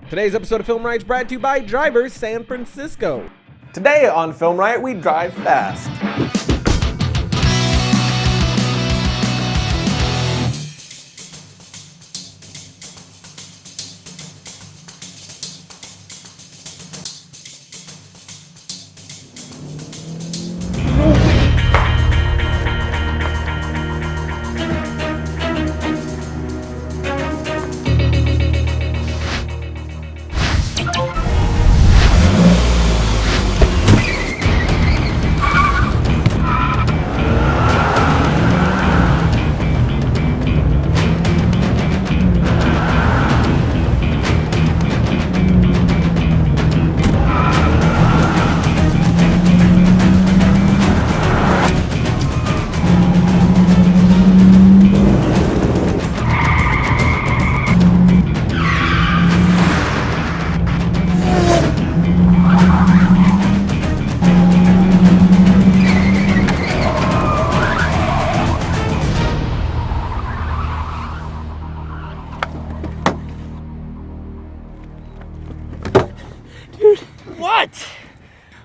Today's episode of Film Riot is brought to you by Drivers San Francisco. Today on Film Riot, we drive fast. Dude, What?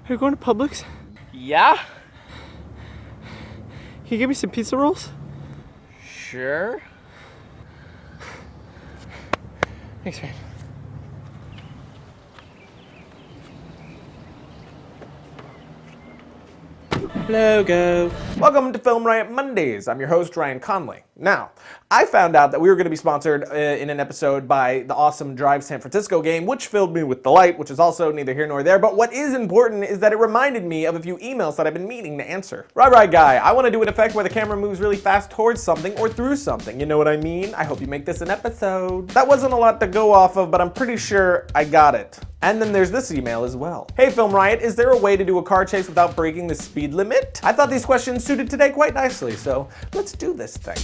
are you going to Publix? Yeah? Can you give me some pizza rolls? Sure. Thanks, man. Logo. Welcome to Film Riot Mondays. I'm your host, Ryan Conley. Now, I found out that we were going to be sponsored in an episode by the awesome Drive San Francisco game, which filled me with delight, which is also neither here nor there. But what is important is that it reminded me of a few emails that I've been meaning to answer. Right, guy, I want to do an effect where the camera moves really fast towards something or through something. You know what I mean? I hope you make this an episode. That wasn't a lot to go off of, but I'm pretty sure I got it. And then there's this email as well. Hey Film Riot, is there a way to do a car chase without breaking the speed limit? I thought these questions suited today quite nicely, so let's do this thing.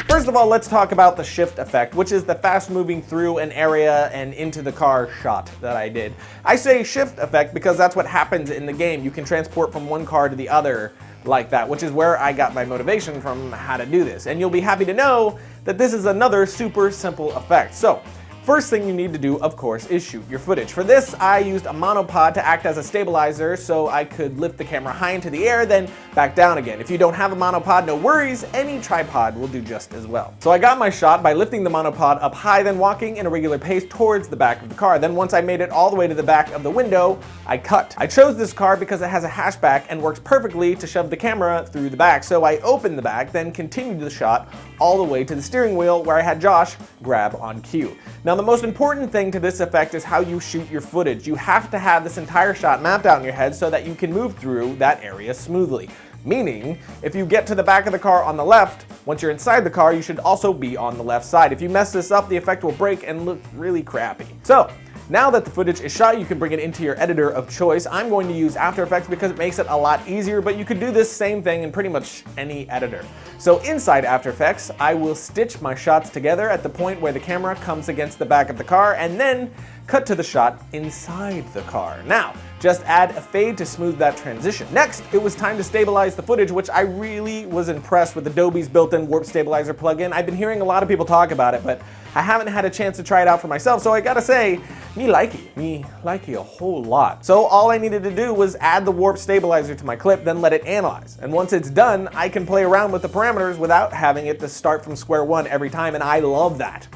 First of all, let's talk about the shift effect, which is the fast moving through an area and into the car shot that I did. I say shift effect because that's what happens in the game. You can transport from one car to the other like that, which is where I got my motivation from how to do this. And you'll be happy to know that this is another super simple effect. So, first thing you need to do, of course, is shoot your footage. For this, I used a monopod to act as a stabilizer so I could lift the camera high into the air, then back down again. If you don't have a monopod, no worries, any tripod will do just as well. So I got my shot by lifting the monopod up high, then walking in a regular pace towards the back of the car. Then once I made it all the way to the back of the window, I cut. I chose this car because it has a hatchback and works perfectly to shove the camera through the back. So I opened the back, then continued the shot all the way to the steering wheel where I had Josh grab on cue. Now the most important thing to this effect is how you shoot your footage. You have to have this entire shot mapped out in your head so that you can move through that area smoothly. Meaning, if you get to the back of the car on the left, once you're inside the car, you should also be on the left side. If you mess this up, the effect will break and look really crappy. So, now that the footage is shot, you can bring it into your editor of choice. I'm going to use After Effects because it makes it a lot easier, but you could do this same thing in pretty much any editor. So inside After Effects, I will stitch my shots together at the point where the camera comes against the back of the car and then cut to the shot inside the car. Now, just add a fade to smooth that transition. Next, it was time to stabilize the footage, which I really was impressed with Adobe's built-in warp stabilizer plugin. I've been hearing a lot of people talk about it, but I haven't had a chance to try it out for myself, so I gotta say, me likey a whole lot. So all I needed to do was add the warp stabilizer to my clip, then let it analyze. And once it's done, I can play around with the parameters without having it to start from square one every time, and I love that.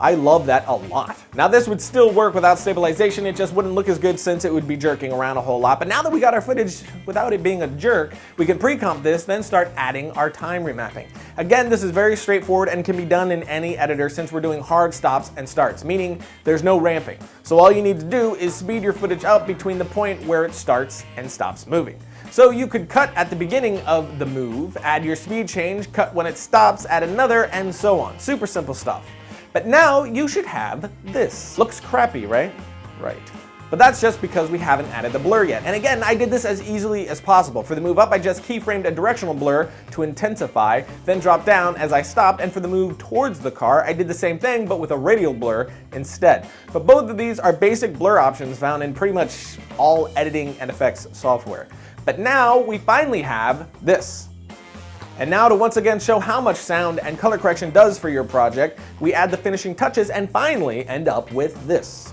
I love that a lot. Now this would still work without stabilization, it just wouldn't look as good since it would be jerking around a whole lot. But now that we got our footage without it being a jerk, we can pre-comp this, then start adding our time remapping. Again, this is very straightforward and can be done in any editor since we're doing hard stops and starts, meaning there's no ramping. So all you need to do is speed your footage up between the point where it starts and stops moving. So you could cut at the beginning of the move, add your speed change, cut when it stops, add another, and so on. Super simple stuff. But now you should have this. Looks crappy, right? Right. But that's just because we haven't added the blur yet. And again, I did this as easily as possible. For the move up, I just keyframed a directional blur to intensify, then drop down as I stopped, and for the move towards the car, I did the same thing, but with a radial blur instead. But both of these are basic blur options found in pretty much all editing and effects software. But now we finally have this. And now to once again show how much sound and color correction does for your project, we add the finishing touches and finally end up with this.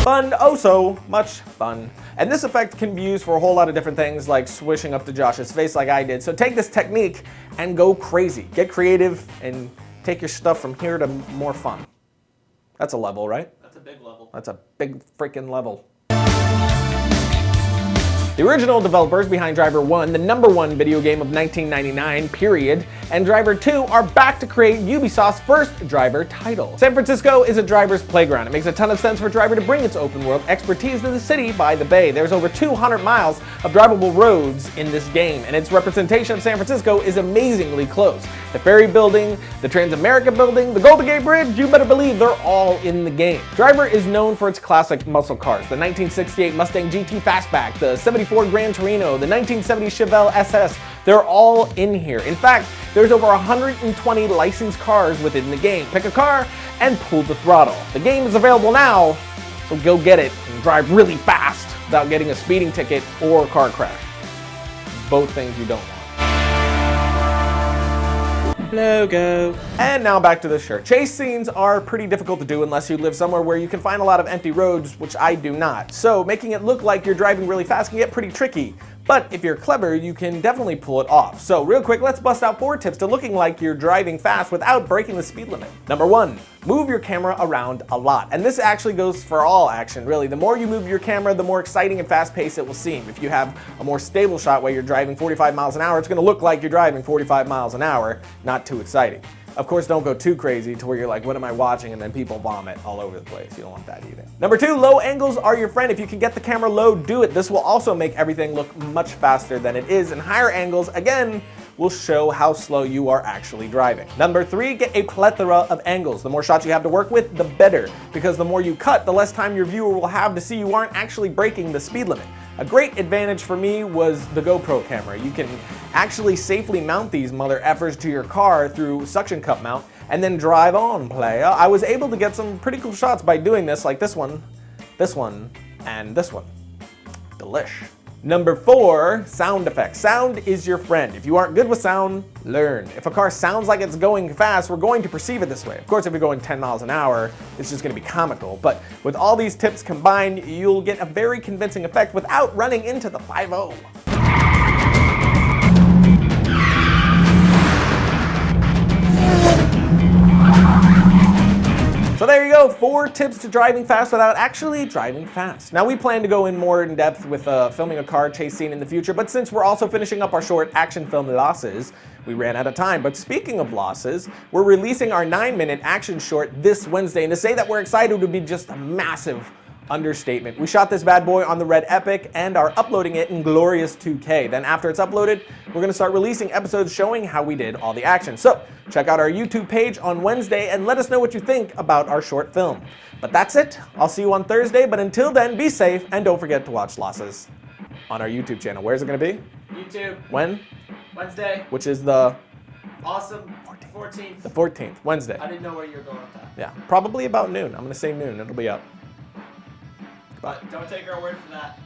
Fun, oh so much fun. And this effect can be used for a whole lot of different things, like swishing up to Josh's face like I did. So take this technique and go crazy. Get creative and take your stuff from here to more fun. That's a level, right? That's a big level. That's a big freaking level. The original developers behind Driver 1, the #1 video game of 1999, period, and Driver 2 are back to create Ubisoft's first Driver title. San Francisco is a driver's playground. It makes a ton of sense for Driver to bring its open world expertise to the city by the bay. There's over 200 miles of drivable roads in this game, and its representation of San Francisco is amazingly close. The ferry building, the Transamerica building, the Golden Gate Bridge, you better believe they're all in the game. Driver is known for its classic muscle cars, the 1968 Mustang GT Fastback, the 74 Gran Torino, the 1970 Chevelle SS, they're all in here. In fact, there's over 120 licensed cars within the game. Pick a car and pull the throttle. The game is available now, so go get it and drive really fast without getting a speeding ticket or a car crash. Both things you don't want. Logo. And now back to the shirt. Chase scenes are pretty difficult to do unless you live somewhere where you can find a lot of empty roads, which I do not. So making it look like you're driving really fast can get pretty tricky. But if you're clever, you can definitely pull it off. So real quick, let's bust out 4 tips to looking like you're driving fast without breaking the speed limit. Number 1, move your camera around a lot. And this actually goes for all action, really. The more you move your camera, the more exciting and fast-paced it will seem. If you have a more stable shot where you're driving 45 miles an hour, it's gonna look like you're driving 45 miles an hour, not too exciting. Of course, don't go too crazy to where you're like, what am I watching? And then people vomit all over the place. You don't want that either. Number 2, low angles are your friend. If you can get the camera low, do it. This will also make everything look much faster than it is. And higher angles, again, will show how slow you are actually driving. Number 3, get a plethora of angles. The more shots you have to work with, the better. Because the more you cut, the less time your viewer will have to see you aren't actually breaking the speed limit. A great advantage for me was the GoPro camera. You can actually safely mount these mother effers to your car through suction cup mount and then drive on, playa. I was able to get some pretty cool shots by doing this, like this one, and this one. Delish. Number 4, sound effects. Sound is your friend. If you aren't good with sound, learn. If a car sounds like it's going fast, we're going to perceive it this way. Of course, if you're going 10 miles an hour, it's just gonna be comical. But with all these tips combined, you'll get a very convincing effect without running into the 5-0. So there you go, 4 tips to driving fast without actually driving fast. Now we plan to go in more in depth with filming a car chase scene in the future, but since we're also finishing up our short action film Losses, we ran out of time. But speaking of losses, we're releasing our 9-minute action short this Wednesday, and to say that we're excited would be just a massive understatement. We shot this bad boy on the Red Epic and are uploading it in glorious 2K. Then after it's uploaded, we're gonna start releasing episodes showing how we did all the action. So check out our YouTube page on Wednesday and let us know what you think about our short film. But that's it. I'll see you on Thursday, but until then, be safe and don't forget to watch Losses on our YouTube channel. Where's it gonna be? YouTube. When? Wednesday. Which is the Awesome. 14th. the 14th, Wednesday. I didn't know where you were going with that. Yeah, probably about noon. I'm gonna say noon, it'll be up. But don't take our word for that.